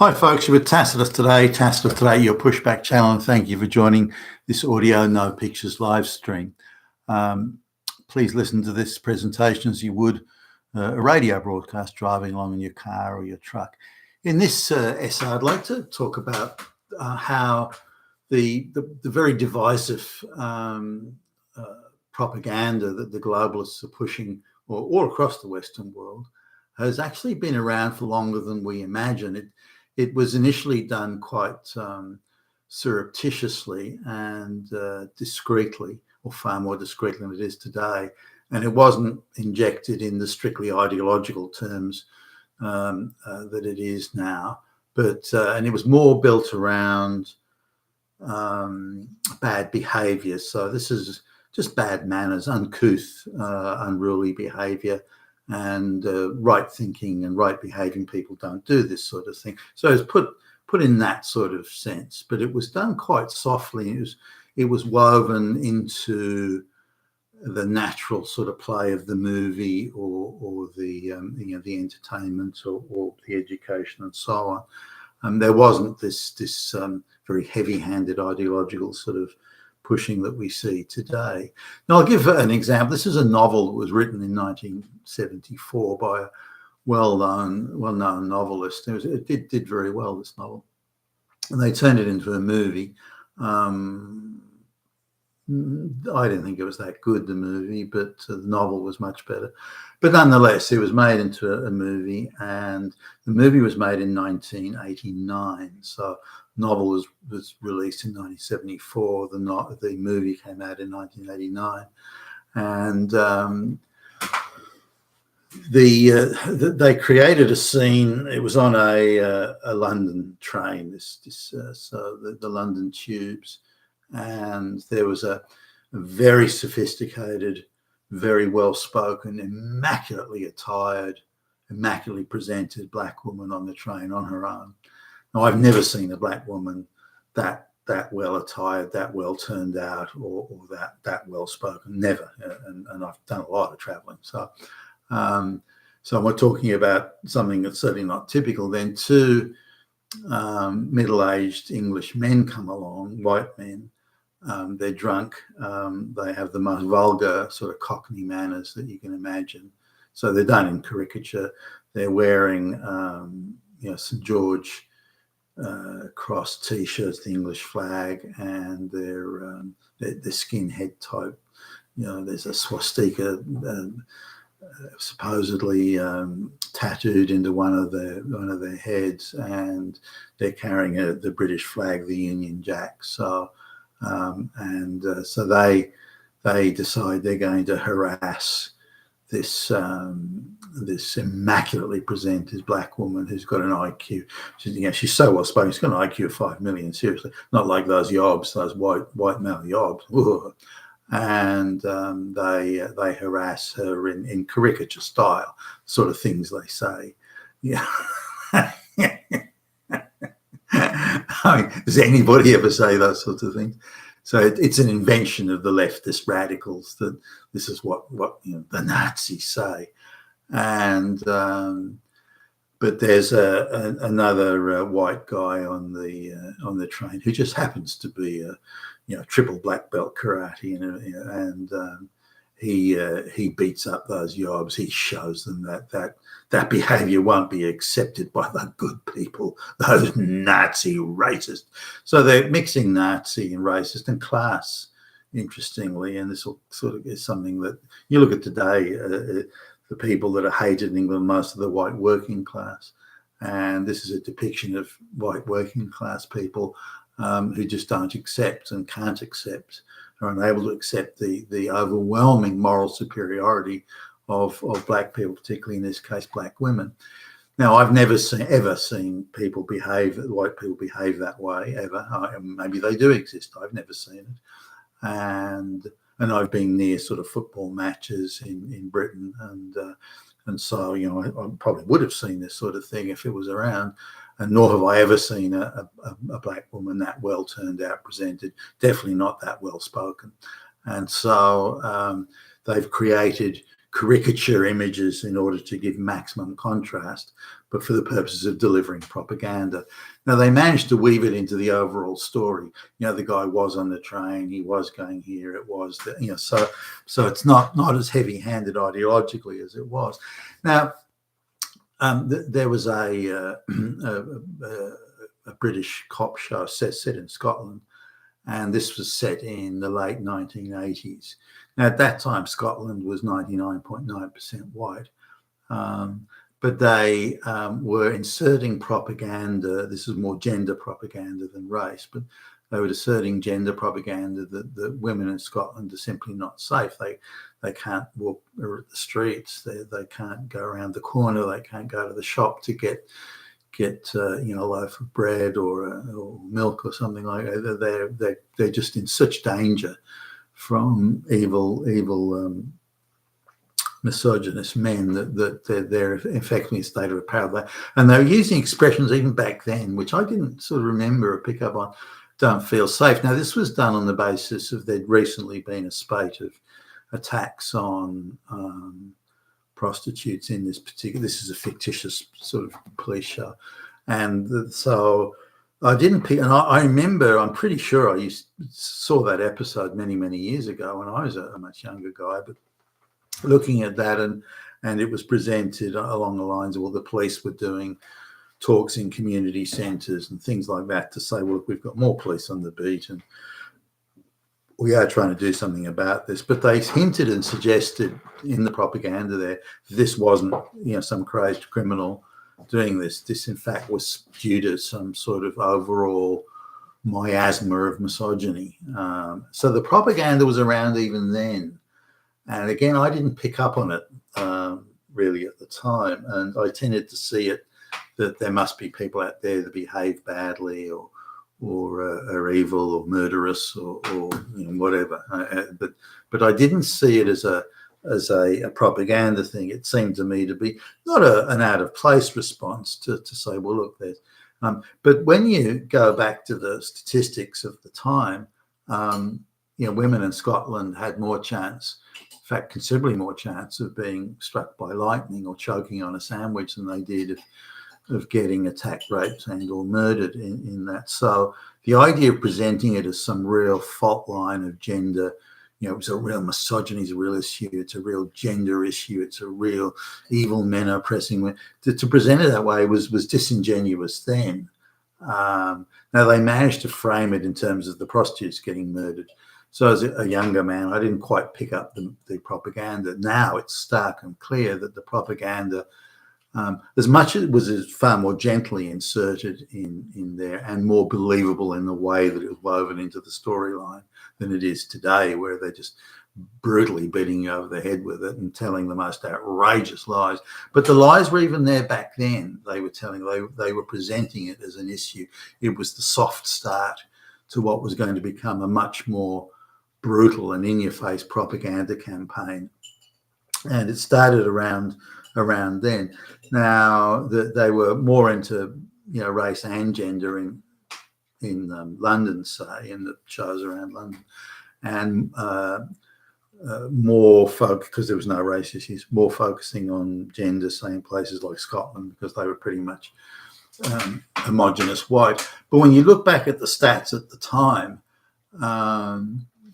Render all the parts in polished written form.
Hi, folks. You're with Tacitus today. Tacitus today, your pushback channel. And thank you for joining this audio no pictures live stream. Please listen to this presentation as you would a radio broadcast driving along in your car or your truck. In this essay, I'd like to talk about how the very divisive propaganda that the globalists are pushing all across the Western world has actually been around for longer than we imagine. It was initially done quite surreptitiously and discreetly, or far more discreetly than it is today. And it wasn't injected in the strictly ideological terms that it is now. And it was more built around bad behavior. So this is just bad manners, uncouth, unruly behavior. And right thinking and right behaving people don't do this sort of thing. So it's put in that sort of sense, but it was done quite softly. It was woven into the natural sort of play of the movie or the the entertainment or the education and so on. There wasn't this very heavy-handed ideological sort of pushing that we see today. Now, I'll give an example. This is a novel that was written in 1974 by a well-known novelist. It did very well, this novel, and they turned it into a movie. I didn't think it was that good, the movie, but the novel was much better. But nonetheless, it was made into a movie, and the movie was made in 1989. So the novel was released in 1974. The movie came out in 1989. And they created a scene. It was on a London train, so the London tubes. And there was a very sophisticated, very well-spoken, immaculately attired, immaculately presented black woman on the train on her own. Now, I've never seen a black woman that well attired, that well turned out, or that well spoken. Never. And I've done a lot of traveling. So we're talking about something that's certainly not typical. Then two middle-aged English men come along, white men. They're drunk. They have the most vulgar sort of Cockney manners that you can imagine. So they're done in caricature. They're wearing, St. George cross T-shirts, the English flag, and they're skinhead type. There's a swastika supposedly tattooed into one of their heads, and they're carrying the British flag, the Union Jack. So they decide they're going to harass this immaculately presented black woman who's got an IQ. She's so well spoken. She's got an IQ of 5 million. Seriously, not like those yobs, those white male yobs. Ugh. And they harass her in caricature style, sort of things they say. Yeah. I mean, does anybody ever say those sorts of things? So it's an invention of the leftist radicals that this is what the Nazis say. And but there's another white guy on the train who just happens to be a triple black belt karate, and he beats up those yobs. He shows them that behavior won't be accepted by the good people, those Nazi racists. So they're mixing Nazi and racist and class, interestingly, and this sort of is something that you look at today. The people that are hated in England, most of the white working class, and this is a depiction of white working class people who just don't accept and can't accept, are unable to accept the overwhelming moral superiority of black people, particularly in this case, black women. Now, I've never ever seen white people behave that way, ever. Maybe they do exist. I've never seen it. And I've been near sort of football matches in Britain, and so I probably would have seen this sort of thing if it was around. And nor have I ever seen a black woman that well turned out, presented. Definitely not that well spoken. And so they've created caricature images in order to give maximum contrast, but for the purposes of delivering propaganda. Now, they managed to weave it into the overall story. You know, the guy was on the train, he was going here, it was, you know, so it's not as heavy-handed ideologically as it was. Now, there was a British cop show set in Scotland, and this was set in the late 1980s. Now, at that time, Scotland was 99.9% white, but they were inserting propaganda. This is more gender propaganda than race, but they were asserting gender propaganda that women in Scotland are simply not safe. They can't walk the streets. They can't go around the corner. They can't go to the shop to get you know, a loaf of bread or milk or something like that. They're just in such danger from evil misogynist men that they're effectively in a state of apparel. And they were using expressions even back then, which I didn't sort of remember or pick up on. Don't feel safe. Now, this was done on the basis of there'd recently been a spate of attacks on prostitutes in this is a fictitious sort of police show. And so I didn't pick, and I remember, I'm pretty sure I saw that episode many years ago when I was a much younger guy, but looking at that, and it was presented along the lines of, well, the police were doing talks in community centres and things like that to say, well, look, we've got more police on the beat and we are trying to do something about this. But they hinted and suggested in the propaganda there, this wasn't, you know, some crazed criminal doing this. This, in fact, was due to some sort of overall miasma of misogyny. So the propaganda was around even then. And again, I didn't pick up on it really at the time. And I tended to see it that there must be people out there that behave badly or are evil or murderous or you know, whatever. But I didn't see it as a propaganda thing. It seemed to me to be not an out of place response to say, well, look, there's. But when you go back to the statistics of the time, you know, women in Scotland had more chance, in fact, considerably more chance of being struck by lightning or choking on a sandwich than they did of getting attacked, raped, and or murdered in that. So the idea of presenting it as some real fault line of gender, you know, it's a real misogyny is a real issue. It's a real gender issue. It's a real evil men oppressing women. To present it that way was disingenuous then. Now they managed to frame it in terms of the prostitutes getting murdered. So as a younger man, I didn't quite pick up the propaganda. Now it's stark and clear that the propaganda, as much as it was far more gently inserted in there and more believable in the way that it was woven into the storyline than it is today, where they're just brutally beating you over the head with it and telling the most outrageous lies. But the lies were even there back then. They were telling, they were presenting it as an issue. It was the soft start to what was going to become a much more brutal and in-your-face propaganda campaign. And it started around then. Now they were more into, you know, race and gender in London, say, in the shows around London, and more because there was no race issues, more focusing on gender, say, in places like Scotland, because they were pretty much homogenous white. But when you look back at the stats at the time,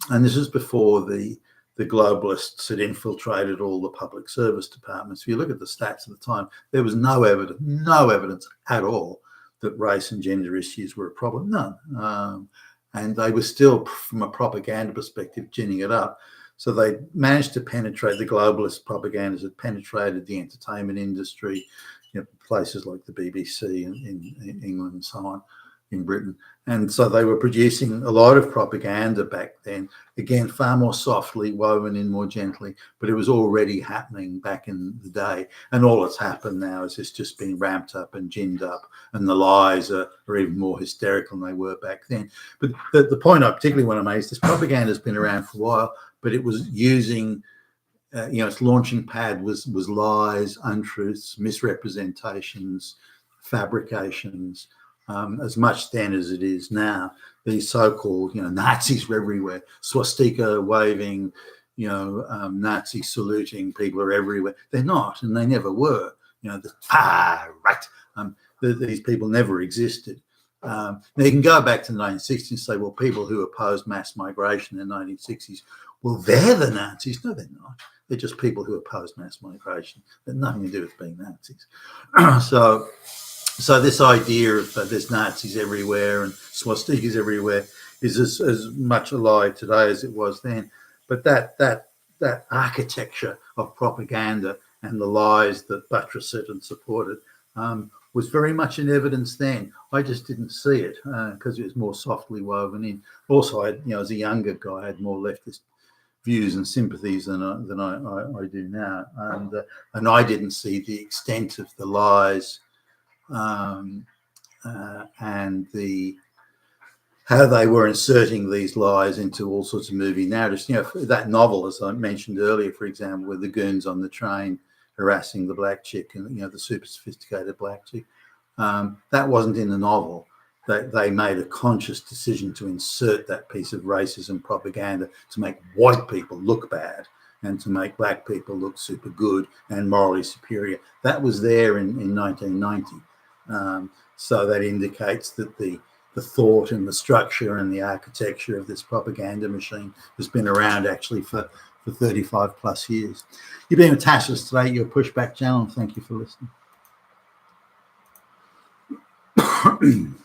and this is before the globalists had infiltrated all the public service departments. If you look at the stats at the time, there was no evidence at all that race and gender issues were a problem. None. And they were still, from a propaganda perspective, ginning it up. So they managed to penetrate, the globalist propagandas had penetrated the entertainment industry, you know, places like the BBC in England and so on, in Britain. And so they were producing a lot of propaganda back then, again, far more softly, woven in more gently, but it was already happening back in the day. And all that's happened now is it's just been ramped up and ginned up, and the lies are even more hysterical than they were back then. But the point I particularly want to make is this propaganda has been around for a while, but it was using, you know, its launching pad was lies, untruths, misrepresentations, fabrications, as much then as it is now. These so-called, you know, Nazis were everywhere, swastika waving, Nazi saluting. People are everywhere. They're not, and they never were. These people never existed. Now you can go back to the 1960s and say, well, people who opposed mass migration in the 1960s, well, they're the Nazis. No, they're not. They're just people who opposed mass migration. They're nothing to do with being Nazis. So this idea of there's Nazis everywhere and swastikas everywhere is as much a lie today as it was then. But that architecture of propaganda and the lies that buttress it and supported was very much in evidence then. I just didn't see it because it was more softly woven in. Also, as a younger guy, I had more leftist views and sympathies than I do now, and I didn't see the extent of the lies and how they were inserting these lies into all sorts of movie narratives. That novel, as I mentioned earlier, for example, with the goons on the train harassing the black chick and the super sophisticated black chick, that wasn't in the novel. They made a conscious decision to insert that piece of racism propaganda to make white people look bad and to make black people look super good and morally superior. That was there in 1990. So that indicates that the thought and the structure and the architecture of this propaganda machine has been around actually for 35 plus years. You've been with Tassos today, your Pushback channel, and thank you for listening.